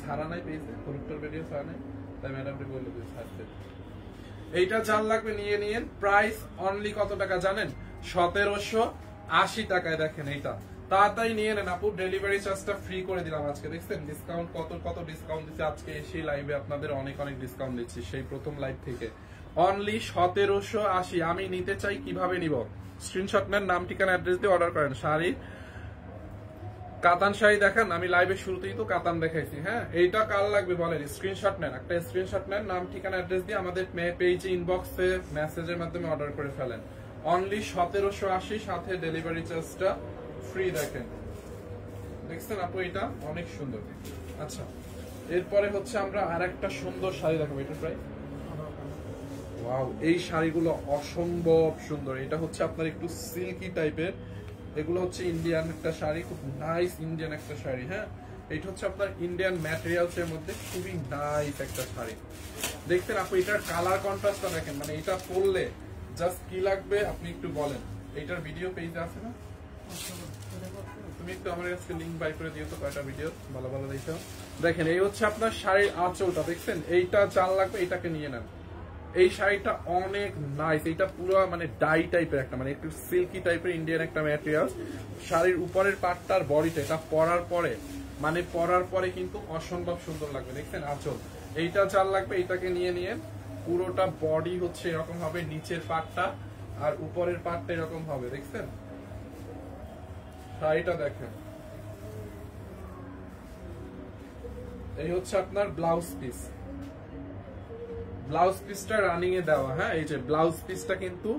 সারা নাই পেয়েছে, প্রোডাক্টের ভিডিও সারা নাই, তাই ম্যাডামকে বলে দিই ছাড়তে। এইটা জাল লাগবে নিয়ে নিয়েন। প্রাইস অনলি কত টাকা জানেন? 1780 টাকায়। দেখেন এইটা তাড়াতাড়ি নিয়ে নেন আপু, ডেলিভারি চার্জটা ফ্রি করে দিলাম আজকে। দেখছেন ডিসকাউন্ট কত কত ডিসকাউন্ট দিচ্ছে আজকে সেই লাইভে, আপনাদের অনেক অনেক ডিসকাউন্ট দিচ্ছি সেই প্রথম লাইভ থেকে। অনলি 1780। আমি নিতে চাই, কিভাবে নিব? স্ক্রিনশট নেন, নাম ঠিকানা অ্যাড্রেস দিয়ে অর্ডার করেন। শাড়ি কাতান শাড়ি দেখান, আমি লাইভের শুরুতেই তো কাতান দেখাইছি। হ্যাঁ, এইটা কাল লাগবে বলেন, স্ক্রিনশট নেন, একটা স্ক্রিনশট নেন, নাম ঠিকানা অ্যাড্রেস দিয়ে আমাদের পেজে ইনবক্সে মেসেজের মাধ্যমে অর্ডার করে ফেলেন। অনলি 1780, সাথে ডেলিভারি চার্জটা ফ্রি। দেখেন দেখছেন আপু, এটা অনেক সুন্দর। আচ্ছা, এরপরে হচ্ছে আমরা আরেকটা সুন্দর শাড়ি দেখাবো। এটা প্রায় ওয়াও, এই শাড়িগুলো অসম্ভব সুন্দর। এটা হচ্ছে আপনার একটু সিল্কি টাইপের, এগুলো হচ্ছে ইন্ডিয়ান একটা শাড়ি, খুব নাইস ইন্ডিয়ান একটা শাড়ি। হ্যাঁ, এটা হচ্ছে আপনার ইন্ডিয়ান ম্যাটেরিয়ালস এর মধ্যে খুবই নাইস একটা শাড়ি। দেখতেন আপু, এটার কালার কন্ট্রাস্টটা দেখেন, মানে এটা পরলে জাস্ট কি লাগবে আপনি একটু বলেন। এইটার ভিডিও পেজে আছে না? তুমি একটু আমার কাছে লিংক বাই করে দিও তো কয়টা ভিডিও ভালো ভালো দেখো। দেখেন এই হচ্ছে আপনার শাড়ির আঁচলটা, দেখছেন এইটা চাল লাগবে, এটাকে নিয়ে নেন। এই শাড়িটা অনেক নাইস, এটা পুরো মানে ডাই টাইপের একটা, মানে একটু সিল্কি টাইপের ইন্ডিয়ান একটা ম্যাটেরিয়াল। শাড়ির উপরের পাটটার বডিটা, এটা পরার পরে কিন্তু অসম্ভব সুন্দর লাগবে। দেখছেন আঁচল, এইটা চাল লাগবে, এটাকে নিয়ে নিয়ে। পুরোটা বডি হচ্ছে এরকম হবে, নিচের পাটটা আর উপরের পাটটা এরকম হবে। দেখছেন শাড়িটা দেখেন, এই হচ্ছে আপনার ব্লাউজ পিস। ব্লাউজ পিসটা রানিং এ দেওয়া, হ্যাঁ এই যে ব্লাউজ পিসটা কিন্তু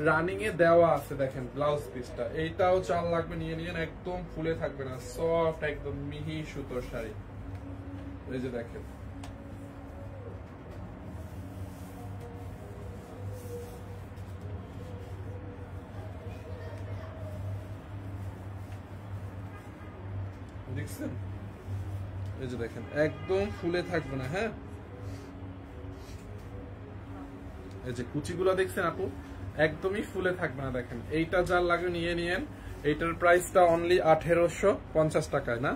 রানিং এ দেওয়া আছে, দেখেন ব্লাউজ পিসটা। এইটাও চাল লাগবে, নিয়ে নিয়েন, একদম ফুলে থাকবে না, সফট একদম মিহি সুতোর শাড়ি। এই যে দেখেন, দেখছেন, এই যে দেখেন একদম ফুলে থাকবে না। হ্যাঁ এই যে কুচিগুলো দেখছেন আপু, একদমই ফুলে থাকবে না। দেখেন এইটা যার লাগে নিয়ে নিয়েন। এইটার প্রাইসটা অনলি 1850 টাকায়, না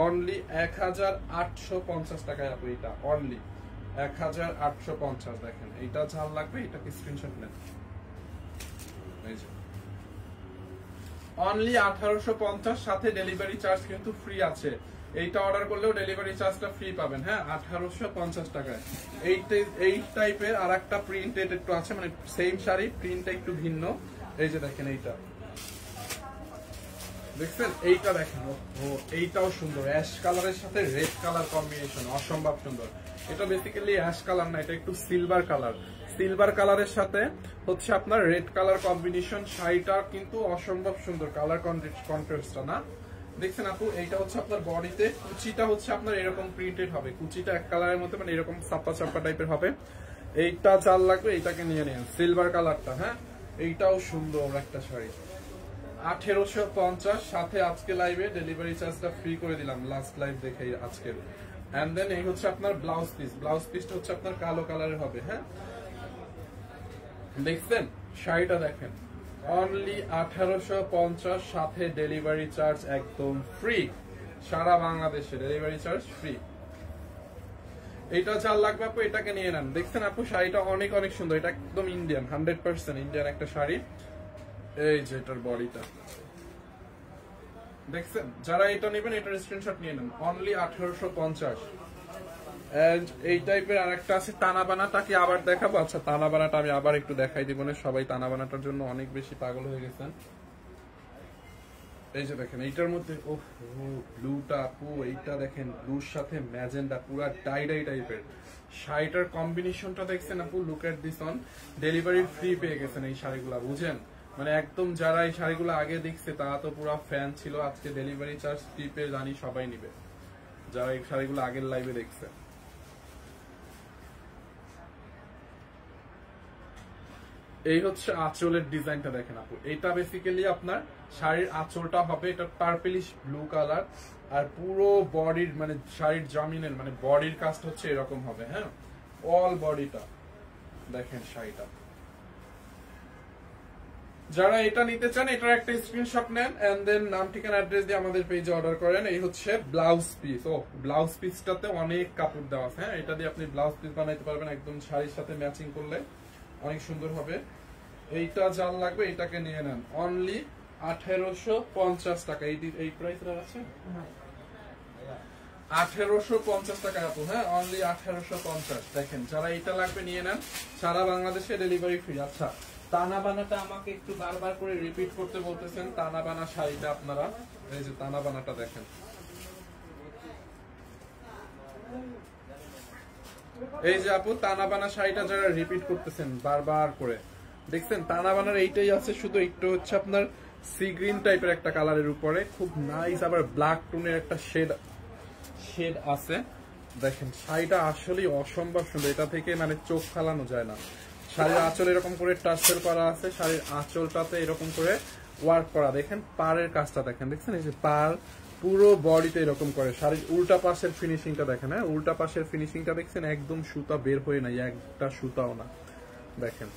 অনলি 1850 টাকায় আপু। এটা অনলি 1850। দেখেন এইটা যার লাগবে এটাকে স্ক্রিনশট নেন। এই যে অনলি 1850, সাথে ডেলিভারি চার্জ কিন্তু ফ্রি আছে। এইটা অর্ডার করলেও ডেলিভারি চার্জটা ফ্রি পাবেন। হ্যাঁ 1850 টাকায়। এই টাইপের আর একটা প্রিন্টেড একটু আছে, মানে সেম শাড়ি প্রিন্টটা একটু ভিন্ন। এই যে দেখেন এইটা দেখছেন, এইটা দেখেন, ও এইটাও সুন্দর, অ্যাশ কালারের সাথে রেড কালার কম্বিনেশন, অসম্ভব সুন্দর। এটা বেসিক্যালি অ্যাশ কালার না, এটা একটু সিলভার কালার। সিলভার কালারের সাথে হচ্ছে আপনার রেড কালার কম্বিনেশন। শাড়িটা কিন্তু অসম্ভব সুন্দর, কালার কন্ট্রাস্টটা না দেখছেন আপু। এইটা হচ্ছে আপনার বডিতে, কুচিটা হচ্ছে আপনার এরকম প্রিন্টেড হবে, কুচিটা এক কালারের মধ্যে, মানে এরকম চাপা চাপা টাইপের হবে। এইটা চাল লাগবে, এইটাকে নিয়ে নেন, সিলভার কালারটা। হ্যাঁ এইটাও সুন্দর একটা শাড়ি, 1850, সাথে আজকে লাইভে ডেলিভারি চার্জটা ফ্রি করে দিলাম, লাস্ট লাইভ দেখে আজকের। এন্ড দেন এই হচ্ছে আপনার ব্লাউজ পিস। ব্লাউজ পিসটা হচ্ছে আপনার কালো কালারের হবে। হ্যাঁ দেখছেন শাড়িটা দেখেন, অনলি 1850, সাথে ডেলিভারি চার্জ একদম ফ্রি, সারা বাংলাদেশে ডেলিভারি চার্জ ফ্রি। এটা চাল লাগবে আপু, এটাকে নিয়ে নেন। দেখছেন আপু শাড়িটা অনেক অনেক সুন্দর, এটা একদম ইন্ডিয়ান, 100% ইন্ডিয়ান একটা শাড়ি। এই যে এটার বডিটা দেখছেন, যারা এটা নেবেন এটার স্ক্রিনশট নিয়ে নেন, অনলি 1850। এন্ড এই টাইপের আরেকটা আছে টানা বানাটাকে আবার দেখাবো। আচ্ছা টানা বানাটা আমি আবার একটু দেখাই দিব না, সবাই টানা বানাটার জন্য অনেক বেশি পাগল হয়ে গেছেন। এই যে দেখেন এইটার মধ্যে ও ব্লুটা আপু, এইটা দেখেন ব্লুর সাথে ম্যাজেন্ডা, পুরা ডাই ডাই টাইপের শাড়িটার কম্বিনেশনটা দেখছেন আপু। Look at this on, delivery free পেয়ে গেছেন এই শাড়িগুলা, বুঝেন? মানে একদম যারা এই শাড়িগুলো আগে দেখছে তারা তো পুরো ফ্যান ছিল, আজকে ডেলিভারি চার্জ ফ্রি পেয়ে জানি সবাই নিবে, যারা এই শাড়িগুলো আগের লাইভে দেখছে। এই হচ্ছে আঁচলের ডিজাইনটা দেখেন আপু, এটা বেসিক্যালি আপনার শাড়ির আঁচলটা হবে, এটা পার্পলিশ ব্লু কালার, আর পুরো বডির মানে শাড়ির জামিনের মানে বডির কাজটা হচ্ছে এরকম হবে। হ্যাঁ অল বডিটা দেখেন শাড়িটা। যারা এটা নিতে চান এটার একটা স্ক্রিনশট নেন, এন্ড দেন নাম ঠিকানা অ্যাড্রেস দিয়ে আমাদের পেজে অর্ডার করেন। এই হচ্ছে ব্লাউজ পিস। ও ব্লাউজ পিসটাতে অনেক কাপড় দেওয়া আছে। হ্যাঁ এটা দিয়ে আপনি ব্লাউজ পিস বানাইতে পারবেন, একদম শাড়ির সাথে ম্যাচিং করলে অনেক সুন্দর হবে। এইটা যার লাগবে এটাকে নিয়ে নেন, অনলি 1850 টাকা। এই প্রাইসটা আছে 1850 টাকা আপু। হ্যাঁ অনলি 1850। দেখেন যারা এটা লাগবে নিয়ে নেন, সারা বাংলাদেশে ডেলিভারি ফ্রি। আচ্ছা টানা বানাটা আমাকে একটু বারবার করে রিপিট করতে বলতেছেন, টানা বানা শাড়িটা আপনারা, এই যে টানা বানাটা দেখেন, এই যে আপু টানা বানা শাড়িটা যারা রিপিট করতেছেন বারবার করে, দেখছেন টানা বানার এইটাই আছে, শুধু একটু হচ্ছে আপনার সি গ্রিন টাইপের একটা কালারের উপরে খুব নাইস, আবার ব্ল্যাক টোনের একটা শেড আছে। দেখেন শাড়িটা আসলেই অসম্ভব সুন্দর, এটা থেকে মানে চোখ ফালানো যায় না। শাড়ির আঁচল এরকম করে টার্সেল করা আছে, শাড়ির আঁচলটাতে এরকম করে ওয়ার্ক করা। দেখেন পাড়ের কাজটা দেখেন, দেখছেন এই যে পাড় পুরো বডিতে এরকম করে। শাড়ির উল্টা পাশের ফিনিশিংটা দেখেন, হ্যাঁ উল্টা পাশের ফিনিশিংটা দেখছেন, একদম সুতা বের হয়ে নাই, একটা সুতাও না। দেখেন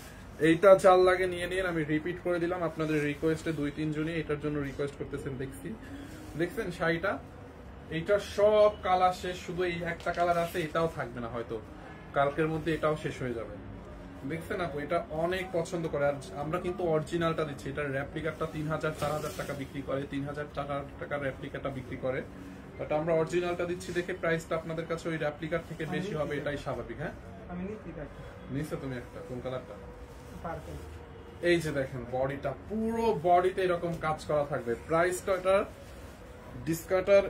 এইটা চাল লাগে নিয়ে নিন, আমি রিপিট করে দিলাম আপনাদের রিকোয়েস্টে, 2-3 জনই এটার জন্য রিকোয়েস্ট করতেছেন দেখছি। দেখছেন শাড়িটা, এইটার সব কালার শেষ, শুধু এই একটা কালার আছে, এটাও থাকবে না হয়তো কালকের মধ্যে, এটাও শেষ হয়ে যাবে। দেখছেন আপু এটা অনেক পছন্দ করে, আর আমরা কিন্তু অরিজিনালটা দিচ্ছি। এটার রেপ্লিকাটা 3000-4000 টাকা বিক্রি করে, 3000 টাকার রেপ্লিকাটা বিক্রি করে, বাট আমরা অরিজিনালটা দিচ্ছি দেখে প্রাইসটা আপনাদের কাছে ওই রেপ্লিকার থেকে বেশি হবে, এটাই স্বাভাবিক। হ্যাঁ আমি নিচ্ছি একটা। নিছো তুমি একটা, কোন কালারটা? এই যে দেখেন বডিটা, পুরো বডিতে এরকম কাজ করা থাকবে। প্রাইসটা এটার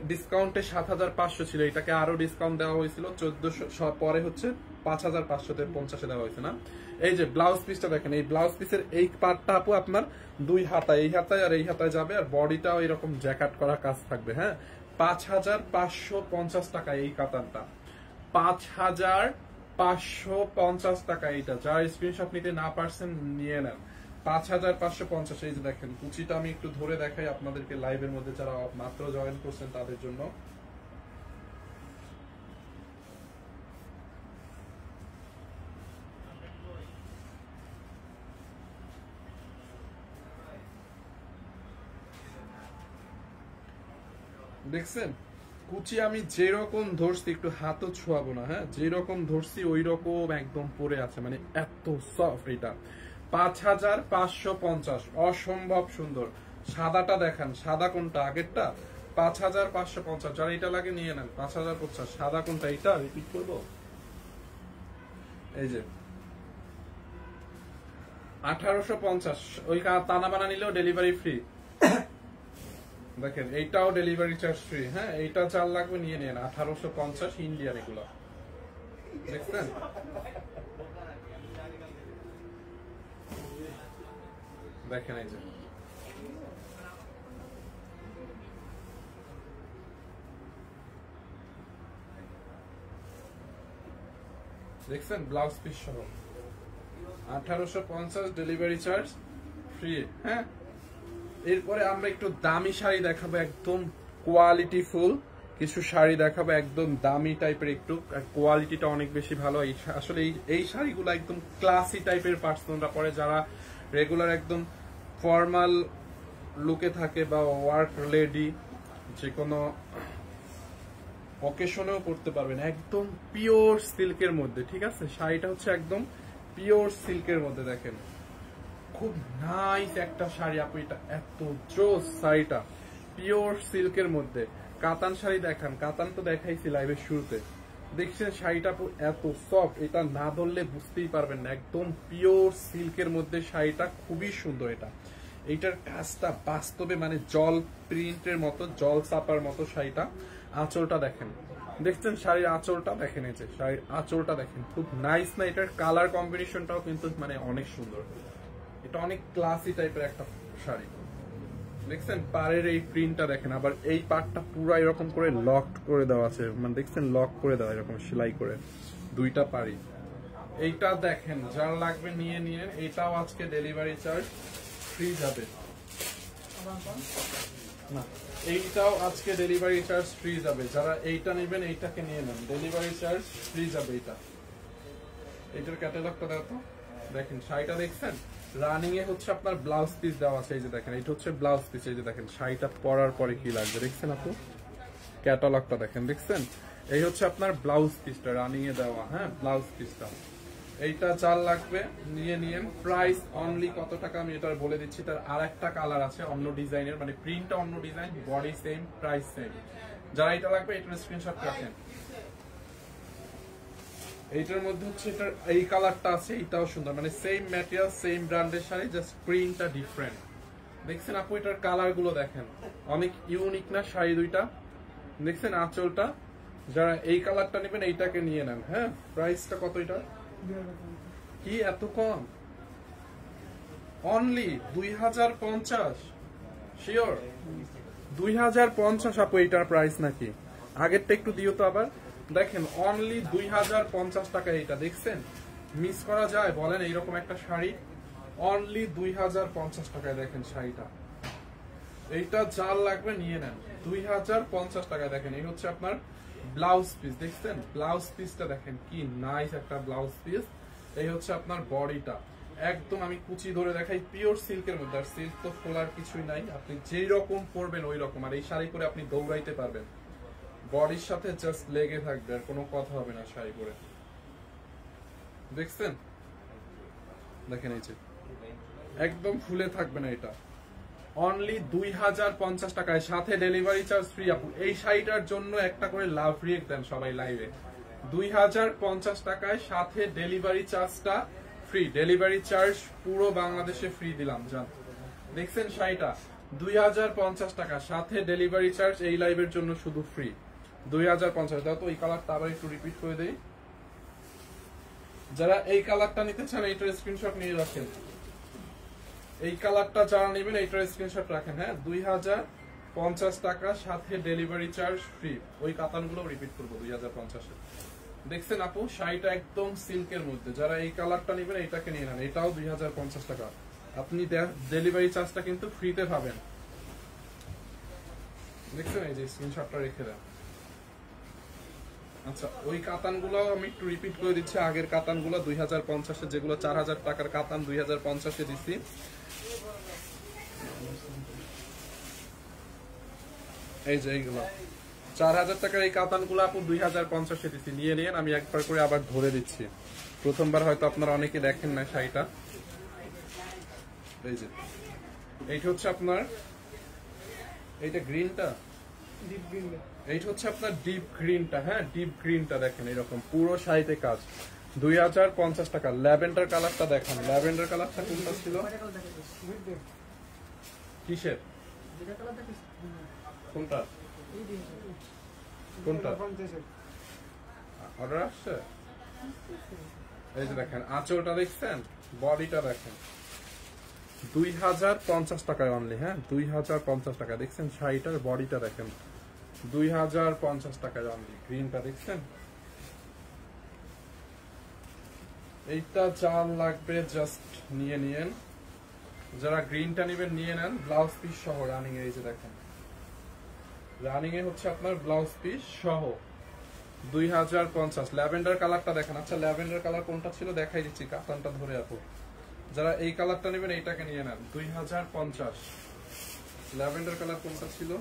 ডিসকাউন্টে ৭৫০০ ছিল, এটাকে আরো ডিসকাউন্ট দেওয়া হয়েছিল ১৪০০, পরে হচ্ছে ৫৫৫০ দেওয়া হয়েছে না। এই যে ব্লাউজ পিসটা দেখেন, এই ব্লাউজ পিসের এই পার্টটা আপু আপনার দুই হাতায়, এই হাতায় আর এই হাতায় যাবে, আর বডিটাও এরকম জ্যাকেট করা কাজ থাকবে। হ্যাঁ, ৫৫৫০ টাকা এই কাতানটা, ৫৫৫০ টাকা এইটা। যারা স্ক্রিনশট নিতে না পারছেন নিয়ে নেন, ৫৫৫০। এই যে দেখেন কুচিটা আমি একটু ধরে দেখাই আপনাদেরকে লাইভের মধ্যে, যারা মাত্র জয়েন করছেন তাদের জন্য। দেখছেন কুচি আমি যেরকম ধরছি, একটু হাতও ছোঁয়াবো না, হ্যাঁ, যেরকম ধরছি ওই রকম একদম পরে আছে, মানে এত সফট। এটা ৫৫৫০, অসম্ভব সুন্দর। সাদাটা দেখান, সাদা কোনটা আগেরটা? ৫৫৫০। যারা এটা লাগে নিয়ে নেন, ৫০৫০। সাদা কোনটা? এটা রিপিট করবো, এই যে ১৮৫০। ওই তানা বানা নিলেও ডেলিভারি ফ্রি। দেখেন এইটাও ডেলিভারি চার্জ ফ্রি। হ্যাঁ, এইটা ৪ লাগবে নিয়ে নেন, ১৮৫০ ইন্ডিয়ান এগুলো। দেখছেন দেখেন এই যে দেখছেন ব্লাউজ পিস সহ ১৮৫০ ডেলিভারি চার্জ ফ্রি। হ্যাঁ, এরপরে আমরা একটু দামি শাড়ি দেখাবো, একদম কোয়ালিটি ফুল কিছু শাড়ি দেখাবো, একদম দামি টাইপের, একটু কোয়ালিটিটা অনেক বেশি ভালো। আসলে এই শাড়িগুলো একদম ক্লাসি টাইপের পার্সনরা পরে, যারা রেগুলার একদম ফর্মাল লুকে থাকে বা ওয়ার্ক লেডি, যে কোনো অকেশনেও পড়তে পারবেন। একদম পিওর সিল্কের মধ্যে, ঠিক আছে, শাড়িটা হচ্ছে একদম পিওর সিল্কের মধ্যে। দেখেন খুব নাইস একটা শাড়ি আপু, এটা এত জোস শাড়িটা, পিওর সিল্কের মধ্যে। কাতান শাড়ি দেখান, কাতান তো দেখাইছি লাইভের শুরুতে, দেখছেন শাড়িটা আপু এত সফট, এটা না ধরলে বুঝতেই পারবেন না। একদম পিওর সিল্কের মধ্যে শাড়িটা খুবই সুন্দর। এইটার কাজটা বাস্তবে মানে জল প্রিন্টের মতো, জল চাপার মতো শাড়িটা। আঁচলটা দেখেন, দেখছেন শাড়ির আঁচলটা দেখেন, এই যে শাড়ির আঁচলটা দেখেন, খুব নাইস না? এটার কালার কম্বিনেশনটাও কিন্তু মানে অনেক সুন্দর। এটা অনেক ক্লাসি টাইপের একটা শাড়ি। দেখছেন পাড়ের এই প্রিন্টটা দেখেন, আবার এই পার্টটা পুরো এরকম করে লক করে দেওয়া আছে, মানে দেখছেন লক করে দেওয়া এরকম সেলাই করে দুইটা পাড়ি। এইটা দেখেন, যার লাগবে নিয়ে নিয়ে, এটাও আজকে ডেলিভারি চার্জ ফ্রি যাবে না, এইটাও আজকে ডেলিভারি চার্জ ফ্রি যাবে। যারা এইটা নেবেন এইটাকে নিয়ে নেন, ডেলিভারি চার্জ ফ্রি যাবে। এইটার ক্যাটালগটা দেখো তো, দেখেন শাড়িটা দেখছেন রানিং এ হচ্ছে আপনার ব্লাউজ পিস দেওয়া আছে, এই যে দেখেন এটা হচ্ছে ব্লাউজ পিস। এই যে দেখেন শাড়িটা পরার পরে কি লাগবে, দেখছেন আপু ক্যাটালগটা দেখেন, দেখছেন এই হচ্ছে আপনার ব্লাউজ পিসটা রানিং এ দেওয়া। হ্যাঁ, ব্লাউজ পিসটা এইটা ৪ লাগবে নিয়ে নিয়েন। প্রাইস অনলি কত টাকা আমি এটা বলে দিচ্ছি। তার আর একটা কালার আছে অন্য ডিজাইনের, মানে প্রিন্টটা অন্য design, body same, price same. যারা এটা লাগবে এটার স্ক্রিনশট রাখেন। এইটার মধ্যে হচ্ছে এটার এই কালারটা আছে, এটাও সুন্দর, মানে সেম ম্যাটেরিয়াল সেম ব্র্যান্ডের শাড়ি, জাস্ট প্রিন্টটা ডিফারেন্ট। দেখছেন আপু এটার কালার গুলো দেখেন, অনেক ইউনিক না শাড়ি দুইটা? দেখছেন আঁচলটা, যারা এই কালারটা নেবেন এইটাকে নিয়ে নেন। হ্যাঁ, প্রাইসটা কত এটা? কি এত কম? অনলি ২০৫০? শিওর ২০৫০ আপু এইটার প্রাইস নাকি? আগেরটা একটু দিও তো আবার। দেখেন অনলি ২০৫০ টাকা এইটা, দেখছেন মিস করা যায় বলেন এইরকম একটা শাড়ি? অনলি ২০৫০ টাকায় দেখেন শাড়িটা, এইটা যার লাগবে নিয়ে নেন ২০৫০ টাকায়। দেখেন এই হচ্ছে আপনার ব্লাউজ পিস, দেখছেন ব্লাউজ পিসটা দেখেন কি নাইস একটা ব্লাউজ পিস। এই হচ্ছে আপনার বডিটা, একদম আমি কুচি ধরে দেখাই, পিওর সিল্কের মধ্যে। আর সিল্ক তো খোলার কিছুই নাই, আপনি যেই রকম পরবেন ওই রকম। আর এই শাড়ি করে আপনি দৌড়াইতে পারবেন, বডির সাথে জাস্ট লেগে থাকবে, আর কোনো কথা হবে না শাড়ি পরে। দেখছেন দেখেন এই যে একদম ফুলে থাকবে না। এটা অনলি ২০৫০ টাকায়, সাথে ডেলিভারি চার্জ ফ্রি। আপু এই শাড়িটার জন্য একটা করে লাভ রিয়েক্ট দেন সবাই লাইভে। ২০৫০ টাকায় সাথে ডেলিভারি চার্জটা ফ্রি, ডেলিভারি চার্জ পুরো বাংলাদেশে ফ্রি দিলাম জান। দেখছেন শাড়িটা 2050 টাকা, সাথে ডেলিভারি চার্জ এই লাইভের জন্য শুধু ফ্রি 2050। দাও তো এই কালারটা আবার একটু রিপিট করে দেই। যারা এই কালারটা নিতে চান এইটার স্ক্রিনশট নিয়ে রাখেন, এই কালারটা যারা নেবেন এইটার স্ক্রিনশট রাখেন। হ্যাঁ 2050 টাকা, সাথে ডেলিভারি চার্জ ফ্রি। ওই কাতানগুলো রিপিট করবো 2050-এ। দেখছেন আপু শাড়িটা একদম সিল্কের মধ্যে, যারা এই কালারটা নেবেন এইটাকে নিয়ে নেন, এটাও 2050 টাকা। আপনি ডেলিভারি চার্জটা কিন্তু ফ্রিতে পাবেন। দেখছেন এই যে স্ক্রিনশটটা রেখে দেন। আচ্ছা ওই কাতানগুলো আমি একটু রিপিট করে দিচ্ছি। আগের কাতানগুলো 2050-এ, যেগুলো 4000 টাকার কাতান 2050-এ দিচ্ছি। এই যে এইগুলো 4000 টাকার এই কাতানগুলো আপু 2050-এ দিচ্ছি, নিয়ে নিন। আমি একবার করে আবার ধরে দিচ্ছি, প্রথমবার হয়তো আপনারা অনেকে দেখেন না শাড়িটা। এই যে এইটা হচ্ছে আপনার, এইটা গ্রিনটা, ডিপ গ্রিন, এইটা হচ্ছে আপনার ডিপ গ্রিনটা। হ্যাঁ ডিপ গ্রিনটা দেখেন এরকম পুরো শাড়িতে কাজ 2050 টাকা। ল্যাভেন্ডার কালারটা দেখেন, ল্যাভেন্ডার কালারটা কোনটা ছিল, কিসের, কোনটা কোনটা অর্ডার আসছে? এই যে দেখেন আঁচলটা দেখছেন, বডিটা দেখেন 2050 টাকায় অনলি। হ্যাঁ 2050 টাকা। দেখছেন শাড়িটার বডিটা দেখেন 2050 টাকায় অনলি। গ্রিনটা দেখছেন, এইটা চাল লাগবে জাস্ট নিয়ে নিয়েন। যারা গ্রিনটা নেবেন নিয়ে নেন, ব্লাউজ পিস সহ রানিং। এই যে দেখেন রানিং এ হচ্ছে আপনার ব্লাউজ পিস সহ 2050। ল্যাভেন্ডার কালারটা দেখেন। আচ্ছা ল্যাভেন্ডার কালার কোনটা ছিল দেখাই দিচ্ছি, কাতানটা ধরে আপু। যারা এই কালারটা নেবেন এইটাকে নিয়ে নেন 2050। ল্যাভেন্ডার কালার কোনটা ছিল,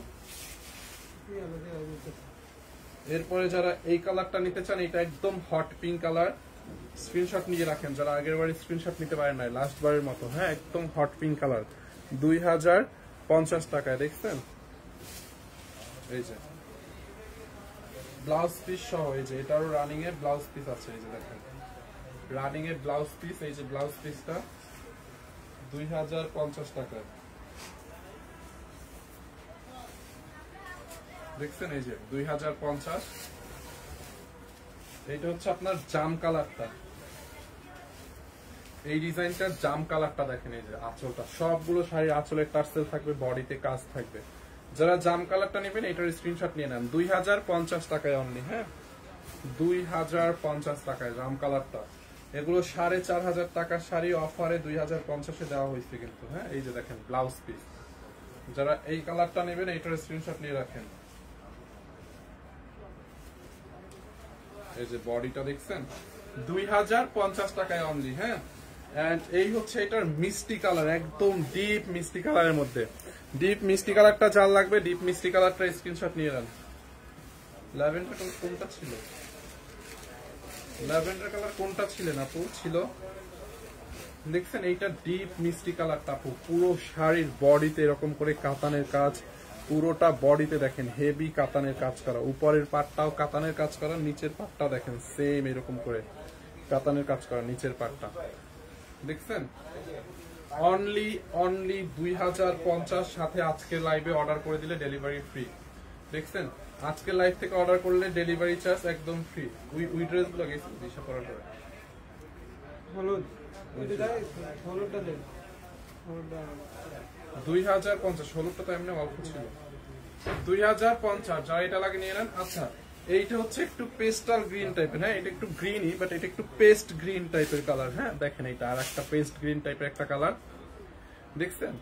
এরপরে যারা এই কালারটা নিতে চান, এটা একদম হট পিঙ্ক কালার, স্ক্রিনশট নিয়ে রাখেন। যারা আগের বারে স্ক্রিনশট নিতে পারেন নাই, লাস্ট বারের মতো। হ্যাঁ একদম হট পিঙ্ক কালার 2050 টাকায়। দেখছেন এই যে ব্লাউজ পিস সহ, এই যে এটারও রানিং এর ব্লাউজ পিস আছে। এই যে দেখেন রানিং এর ব্লাউজ পিস, এই যে ব্লাউজ পিসটা 2050 টাকা। দেখছেন এই যে 2050। এইটা হচ্ছে আপনার জাম কালারটা, এই ডিজাইনটার জাম কালারটা দেখেন। এই যে আঁচলটা, সবগুলো শাড়ির আঁচলের টার্সেল থাকবে, বডিতে কাজ থাকবে। যারা জাম কালারটা নেবেন এটার স্ক্রিনশট নিয়ে নেন 2050 টাকায় অনলি। হ্যাঁ 2050 টাকায় জাম কালারটা। এগুলো 4500 টাকার শাড়ি অফারে 2050-এ দেওয়া হয়েছে কিন্তু। হ্যাঁ এই যে দেখেন ব্লাউজ পিস। যারা এই কালারটা নেবেন এটার স্ক্রিনশট নিয়ে রাখেন। এই যে বডিটা দেখছেন 2050 টাকায় অনলি। হ্যাঁ এন্ড এই হচ্ছে এটার মিষ্টি কালার, একদম ডিপ মিষ্টি কালারের মধ্যে। ডিপ মিষ্টি কালারটা যার লাগবে ডিপ মিষ্টি কালারটা স্ক্রিনশট নিয়ে নেন। ল্যাভেন্ডার কোনটা ছিল, ল্যাভেন্ডার কালার কোনটা ছিলেন আপু, ছিল দেখছেন এইটা ডিপ মিষ্টি কালারটা আপু। পুরো শাড়ির বডিতে এরকম করে কাতানের কাজ, পুরোটা বডিতে দেখেন হেভি কাতানের কাজ করা। উপরের পাটটাও কাতানের কাজ করা, নিচের পাটটাও দেখেন সেম এরকম করে কাতানের কাজ করা নিচের পাটটা। দেখছেন অনলি 2050, সাথে আজকের লাইভে অর্ডার করে দিলে ডেলিভারি ফ্রি। দেখছেন আজকের লাইভ থেকে অর্ডার করলে ডেলিভারি চার্জ একদম ফ্রি। উই ড্রেসগুলো গেছে দিশা পড়ার পরে হলুদ, হলুদটা দেন, হলুদটা 2050। হলুদটা তো এমনি অল্প ছিল। 2050 যারা এটা লাগে নিয়ে নেন। আচ্ছা এইটা হচ্ছে একটু পেস্টাল গ্রিন টাইপের। হ্যাঁ এটা একটু গ্রিনই, বাট এটা একটু পেস্ট গ্রিন টাইপের কালার। হ্যাঁ দেখেন এটা আর একটা পেস্ট গ্রিন টাইপের একটা কালার। দেখছেন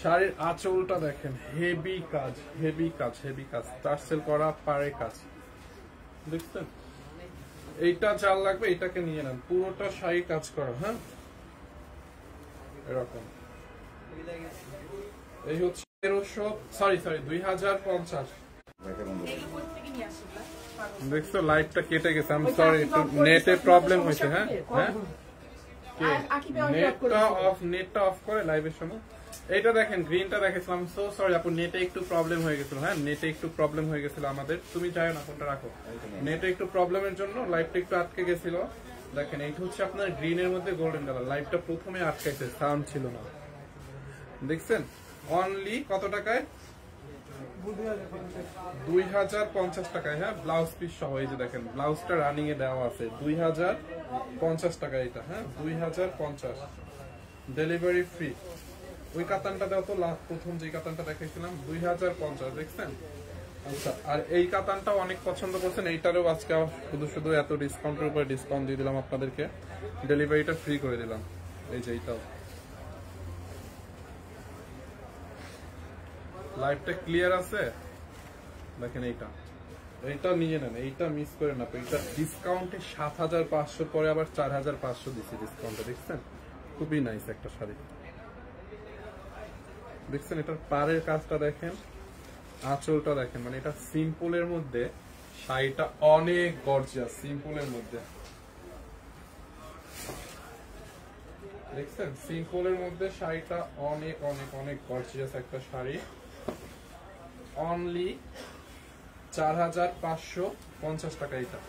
শাড়ির আঁচলটা দেখেন হেভি কাজ, হেভি কাজ, হেভি কাজ, টার্সেল করা পাড়ে কাজ। দেখছেন এইটা যার লাগবে এটাকে নিয়ে নেন, পুরোটা শাড়ি কাজ করা। হ্যাঁ এরকম। এই হচ্ছে 2050। দেখছো লাইটটা কেটে গেছে, আমি সরি, একটু নেটে প্রবলেম হয়েছে। হ্যাঁ হ্যাঁ নেটটা অফ করে লাইভের সময়। এইটা দেখেন গ্রিনটা দেখেছিলাম, সো সরি আপু, নেটে একটু প্রবলেম হয়ে গেছিল। হ্যাঁ নেটে একটু প্রবলেম হয়ে গেছিল আমাদের। তুমি যাও না, ফোনটা রাখো। নেটে একটু প্রবলেমের জন্য লাইভটা একটু আটকে গেছিল। দেখেন এইটা হচ্ছে আপনার গ্রিনের মধ্যে গোল্ডেন কালার। লাইভটা প্রথমে আটকাইছে, সাউন্ড ছিল না, দেখছেন? অনলি কত টাকায়? 2050 টাকায়। হ্যাঁ, ব্লাউজ পিস সহ। এই যে দেখেন ব্লাউজটা রানিং এ দেওয়া আছে 2050 টাকা এটা। হ্যাঁ, 2050, ডেলিভারি ফ্রি। ওই কাতানটা দাও তো, প্রথম যে কাতানটা দেখাইছিলাম 2050, দেখছেন? আচ্ছা, আর এই কাতানটাও অনেক পছন্দ করছেন, এইটারও আজকে শুধু শুধু এত ডিসকাউন্টের উপরে ডিসকাউন্ট দিয়ে দিলাম আপনাদেরকে, ডেলিভারিটা ফ্রি করে দিলাম। এই যে এইটাও। লাইভটা ক্লিয়ার আছে? দেখেন এইটা নিয়ে নেন, এইটা মিস করে না। এইটা ডিসকাউন্টে 7500 পরে আবার 4500 দিচ্ছি ডিসকাউন্টে, দেখছেন? খুবই নাইস একটা শাড়ি, দেখছেন? এটার পাড়ের কাজটা দেখেন, আঁচলটা দেখেন, মানে এটা সিম্পলের মধ্যে শাড়িটা অনেক গর্জিয়াস। সিম্পলের মধ্যে দেখছেন, সিম্পলের মধ্যে শাড়িটা অনেক অনেক অনেক গর্জিয়াস একটা শাড়ি। অনলি 4550 টাকা। এটা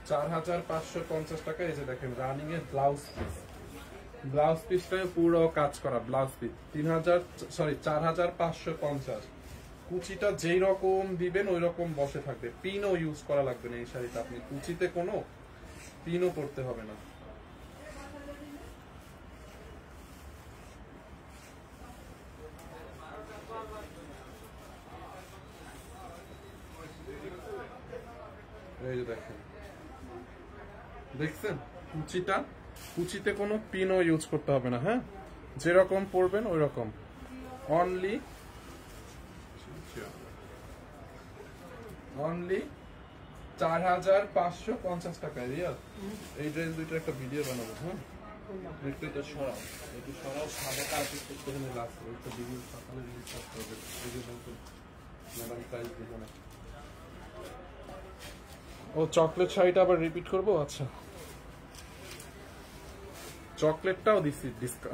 4550 টাকা। এই যে দেখেন রানিং এর ব্লাউজ পিস, ব্লাউজ পিসটাও পুরো কাজ করা ব্লাউজ পিস। 4550। কুচিটা যেই রকম দিবেন ওই রকম বসে থাকবে, পিনও ইউজ করা লাগবে না এই শাড়িটা। আপনি কুচিতে কোনো পিনও করতে হবে না। এই যে দেখেন, দেখছেন কুচিতে কোনো পিনও ইউজ করতে হবে না। হ্যাঁ, যেরকম পরবেন ওই রকম। অনলি 4550 টাকায়। রিয়াল, এই ড্রেস দুইটা একটা ভিডিও বানাবো। হ্যাঁ, একটু সরাও, সাদা কার্পেট করতে লাগছে, একটা ভিডিও সকালে রিলিজ করতে হবে। এই যে বলতো ম্যাডাম প্রাইস দিব না। ও চকলেট শাড়িটা আবার রিপিট করবো? আচ্ছা, চকলেটটাও দিচ্ছি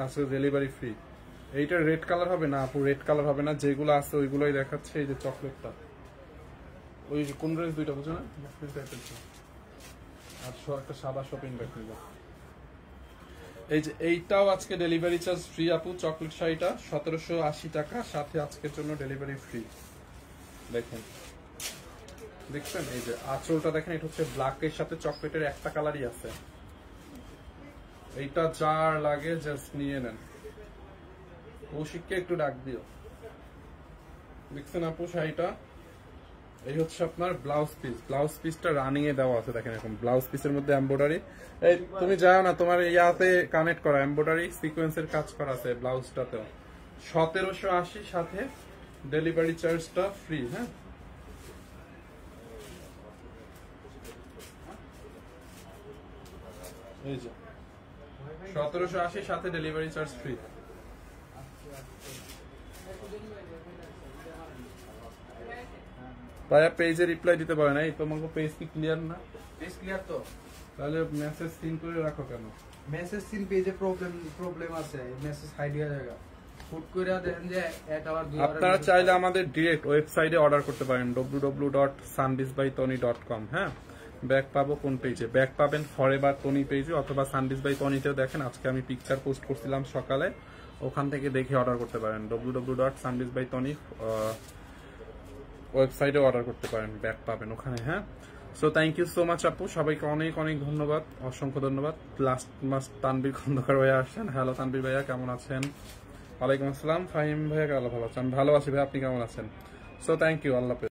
আজকে ডেলিভারি ফ্রি। এইটা রেড কালার হবে না আপু, রেড কালার হবে না, যেগুলো আছে ওইগুলোই দেখাচ্ছে। এই যে চকলেটটা, ওই কোন ড্রেস দুইটা বুঝো না, আর একটা সাদা শপিং ব্যাগ নিল। এই যে এইটাও আজকে ডেলিভারি চার্জ ফ্রি আপু। চকলেট শাড়িটা 1780 টাকা, সাথে আজকের জন্য ডেলিভারি ফ্রি। দেখেন, দেখছেন? এই যে আঁচলটা দেখেন, এটা হচ্ছে ব্ল্যাকের সাথে চকলেটের একটা কালারই আছে। এইটা যার লাগে জাস্ট নিয়ে নেন। কৌশিককে একটু ডাক দিও। দেখছেন আপু শাড়িটা? এই হচ্ছে আপনার ব্লাউজ পিস। ব্লাউজ পিসটা রানিং এ দেওয়া আছে, দেখেন এরকম ব্লাউজ পিসের মধ্যে এমব্রয়ডারি। এই তুমি যাও না, তোমার ইয়াতে কানেক্ট করা এমব্রয়ডারি সিকোয়েন্সের কাজ করা আছে ব্লাউজটাতেও। 1780, সাথে ডেলিভারি চার্জটা ফ্রি। হ্যাঁ, এই যে 1780, সাথে ডেলিভারি চার্জ ফ্রি। ভাইয়া পেজে রিপ্লাই দিতে পারে না, এই তোমাকে পেজ কি ক্লিয়ার না? পেজ ক্লিয়ার তো, তাহলে মেসেজ সিন করে রাখো কেন? মেসেজ সিন পেজে প্রবলেম আছে, মেসেজ হাইড হয়ে যায়। ফুট করে দেখেন যে এটা আবার আপনারা চাইলে আমাদের ডিরেক্ট ওয়েবসাইটে অর্ডার করতে পারেন, www.sandisbytony.com। হ্যাঁ, ব্যাগ পাবো কোন পেজে? ব্যাগ পাবেন ফরএভার তনি পেজে, অথবা সানডিস বাই তনিতেও দেখেন। আজকে আমি পিকচার পোস্ট করছিলাম সকালে, ওখান থেকে দেখে অর্ডার করতে পারেন। www.sandisbytony ওয়েবসাইটে অর্ডার করতে পারেন, ব্যাগ পাবেন ওখানে। হ্যাঁ, so thank you so much আপু, সবাইকে অনেক অনেক ধন্যবাদ, অসংখ্য ধন্যবাদ। লাস্ট মাস তানবীর খন্দকার ভাইয়া আসছেন। হ্যালো তানবীর ভাইয়া, কেমন আছেন? ওয়ালাইকুম আসসালাম। ফাহিম ভাইয়া, ভালো আছেন? ভালো আছি ভাই, আপনি কেমন আছেন? সো থ্যাংক ইউ, আল্লাহ হাফেজ।